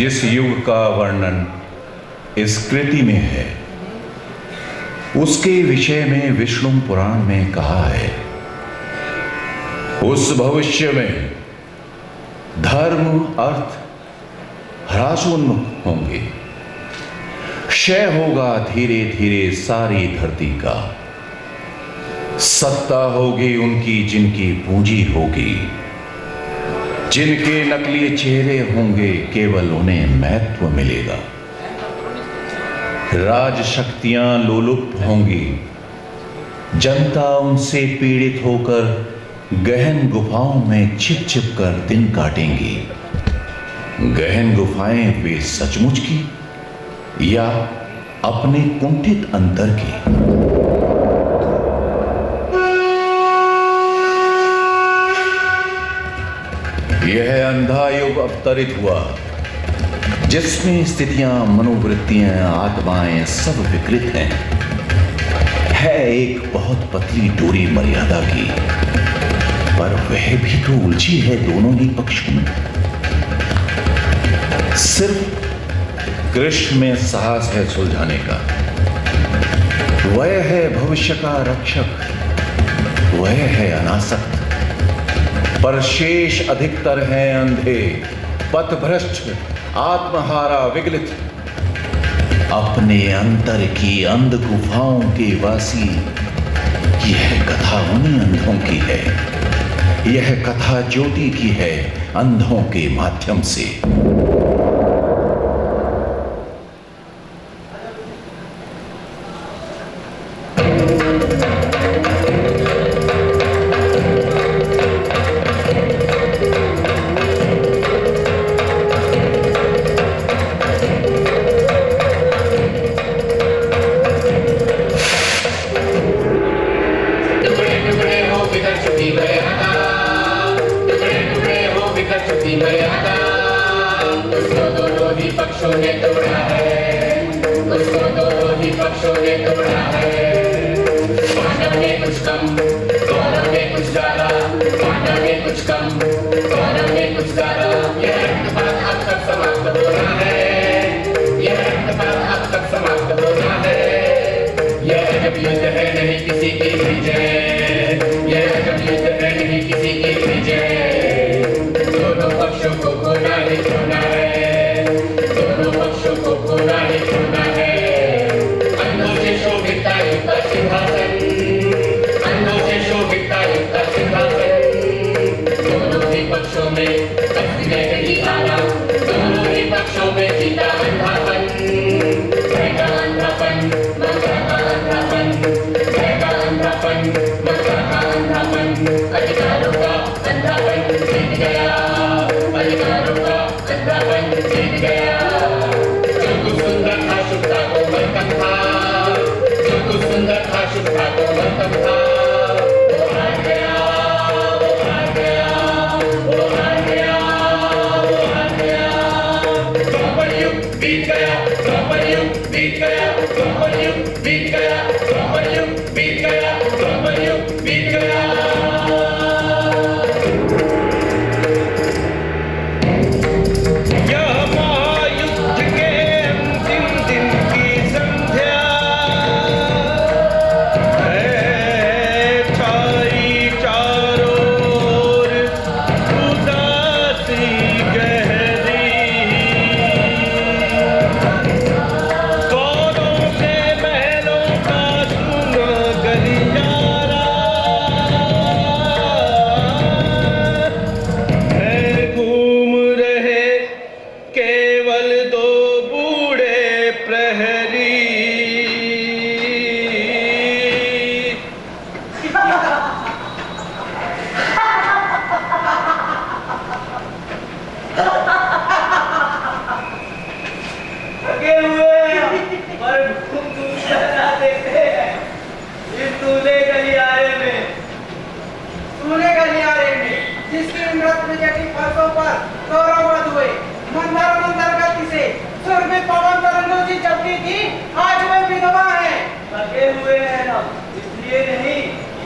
जिस युग का वर्णन इस कृति में है उसके विषय में विष्णु पुराण में कहा है, उस भविष्य में धर्म अर्थ ह्रासोन्मुख होंगे, क्षय होगा धीरे धीरे सारी धरती का, सत्ता होगी उनकी जिनकी पूंजी होगी, जिनके नकली चेहरे होंगे केवल उन्हें महत्व मिलेगा, राज शक्तियां लोलुप होंगी, जनता उनसे पीड़ित होकर गहन गुफाओं में छिप छिप कर दिन काटेंगी। गहन गुफाएं वे सचमुच की या अपने कुंठित अंतर की? यह अंधा युग अवतरित हुआ जिसमें स्थितियां, मनोवृत्तियां, आत्माएं सब विकृत हैं। है एक बहुत पतली डोरी मर्यादा की, पर वह भी तो उलझी है दोनों ही पक्षों में। सिर्फ कृष्ण में साहस है सुलझाने का। वह है भविष्य का रक्षक, वह है अनासक्त, पर शेष अधिकतर हैं अंधे, पथभ्रष्ट, आत्महारा, विगलित, अपने अंतर की अंध गुफाओं के वासी। यह कथा उन्हीं अंधों की है, यह कथा ज्योति की है अंधों के माध्यम से।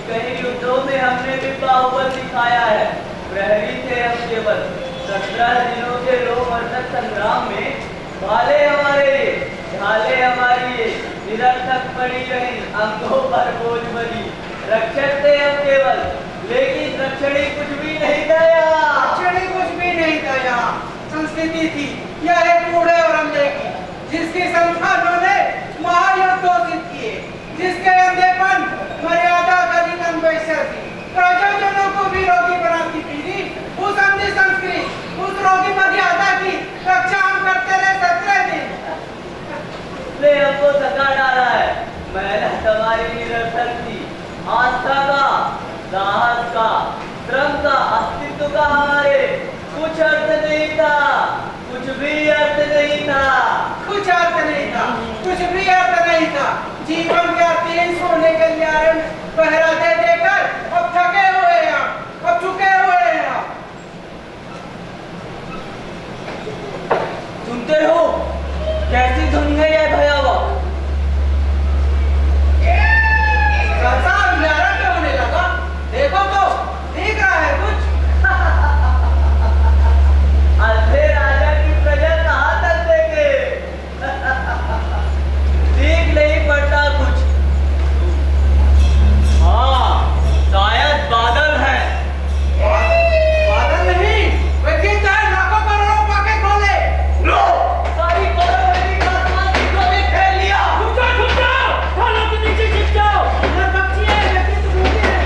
कहीं युद्धों में हमने भी बाहुबल दिखाया है, प्रहरी थे हम केवल। 17 दिनों के रोमहर्षक संग्राम में भाले हमारे ढाले हमारी निरर्थक पड़ी रही अंगों पर बोझ बनी। रक्षक थे हम केवल, लेकिन रक्षणी कुछ भी नहीं था यहाँ। रक्षणी कुछ भी नहीं था यहाँ। संस्कृति थी यह एक बूढ़े और अंधे की, जिसके संस्थानों ने महायुद्ध घोषित किए, जिसके अंधेपन मर्यादा का अधिकतम वैश्य थी, प्रजाजनों को भी रोगी बनाती थी। उस अंधी संस्कृति, उस रोगी मर्यादा की रक्षा हम करते रहे 17 दिन। उसने हमको थका डाला है। मेहनत हमारी निरर्थक थी। आस्था का, साहस का, श्रम का, अस्तित्व का हमारे कुछ अर्थ नहीं था। कुछ भी अर्थ नहीं था। कुछ अर्थ नहीं था। कुछ भी अर्थ नहीं था। जीवन के तीन सोने के कारण पहरा दे देकर अब थके हुए हैं, अब चुके हुए हैं। सुनते हो कैसी ध्वनि है यह भयावह? संसार उजाला क्यों होने लगा? देखो तो, दिख रहा है कुछ? अंधे राजा की प्रजा कहाँ तक देखे? दिख नहीं पड़ता कुछ। हाँ, शायद बादल है। बादल नहीं, वे गिद्ध हैं, लाखों करोड़ों पाके खोले। लो, सारी कोरोना का आसमान दिखो में फैल लिया। छुप जाओ, ढालों के नीचे छिप जाओ। ये पक्षी है, लेकिन तुम भूखे हैं।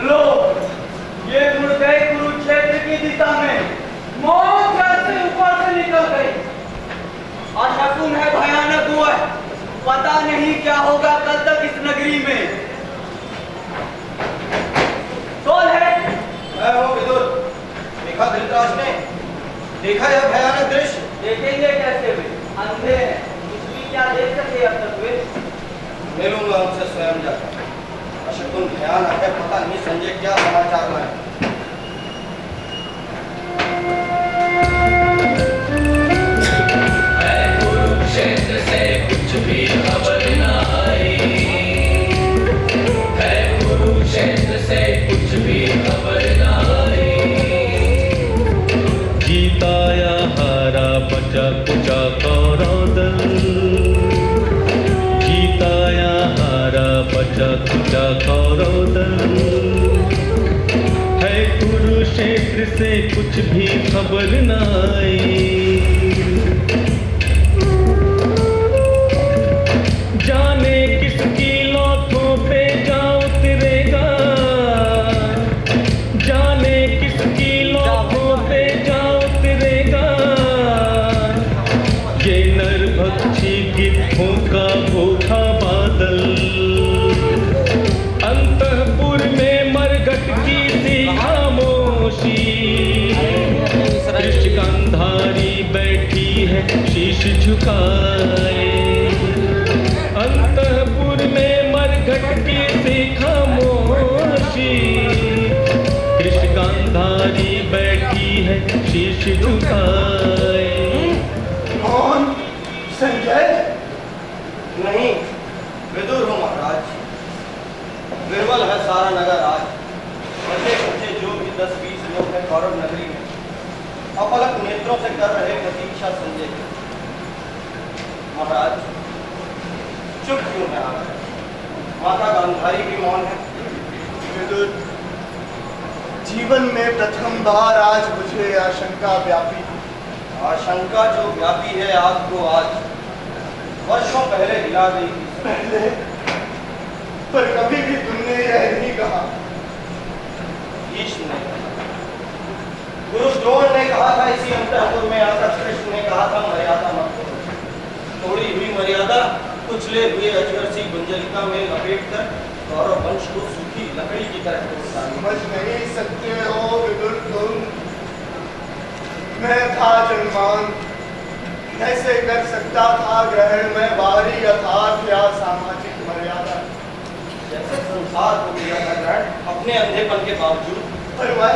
लो, ये मुड़ गए कुरुक्षेत्र की दिशा में। मौत घर से ऊपर से निकल गई। और शकुन है भयानक हुआ है। पता नहीं क्या होगा कल तक इस नगरी में। कौन है? मैं हूँ विदुर। देखा धृतराष्ट्र ने? देखा यह भयानक दृश्य? देखेंगे कैसे वे? अंधे हैं, कुछ भी क्या देख सके अब तक वे? मिलूंगा उनसे स्वयं जाकर। अशकुन भयानक है, पता नहीं संजय क्या समाचार लाए। कुरुक्षेत्र से कुछ भी खबर न आई है। कुरुक्षेत्र से कुछ भी खबर न आई। जीता या हारा, बचा कुचा कौरव दल। जीता या हारा, बचा कुचा कौरव दल। है कुरुक्षेत्र से कुछ भी खबर न आई। जाने किसकी लौथों पे जा उतरेगा। जाने किसकी लौथों पे जा उतरेगा। ये नरभक्षी गिद्धों का भूखा बादल। अंतःपुर में मरघट की सी खामोशी। कृष्णगंधारी बैठी है शीश झुकाए। अंतःपुर में मरघट की सी खामोशी। कृष्णगंधारी बैठी है शीश झुकाए। कौन? संजय? नहीं, विदुर हूँ महाराज। निर्मल है सारा नगर आज। बचे बचे जो भी 10-20 लोग हैं कौरव नगरी में, अपलक नेत्रों से कर रहे प्रतीक्षा संजय की। महाराज चुप क्यों है आप? माता गांधारी भी मौन है। विदुर, जीवन में प्रथम बार आज मुझे आशंका व्यापी। आशंका जो व्यापी है आपको आज, वर्षों पहले हिला गई थी। पहले पर कभी भी तुमने यह नहीं कहा। भीष्म ने कहा, गुरु द्रोण ने कहा था इसी अंतःपुर में आकर। कृष्ण ने कहा था मर्यादा मत तोड़ो। तोड़ी हुई मर्यादा कुचले हुए अजगर सी गुंजलिका में लपेटकर कौरव वंश को सूखी लकड़ी की तरह तोड़ता है। समझ नहीं सकते हो विदुर तुम। मैं था जन्मान, कैसे कर सकता था ग्रहण में बाहरी यथार्थ या सामाजिक मर्यादा। जैसे संसार को किया था ग्रहण, अपने अंधेपन के बावजूद पर मैं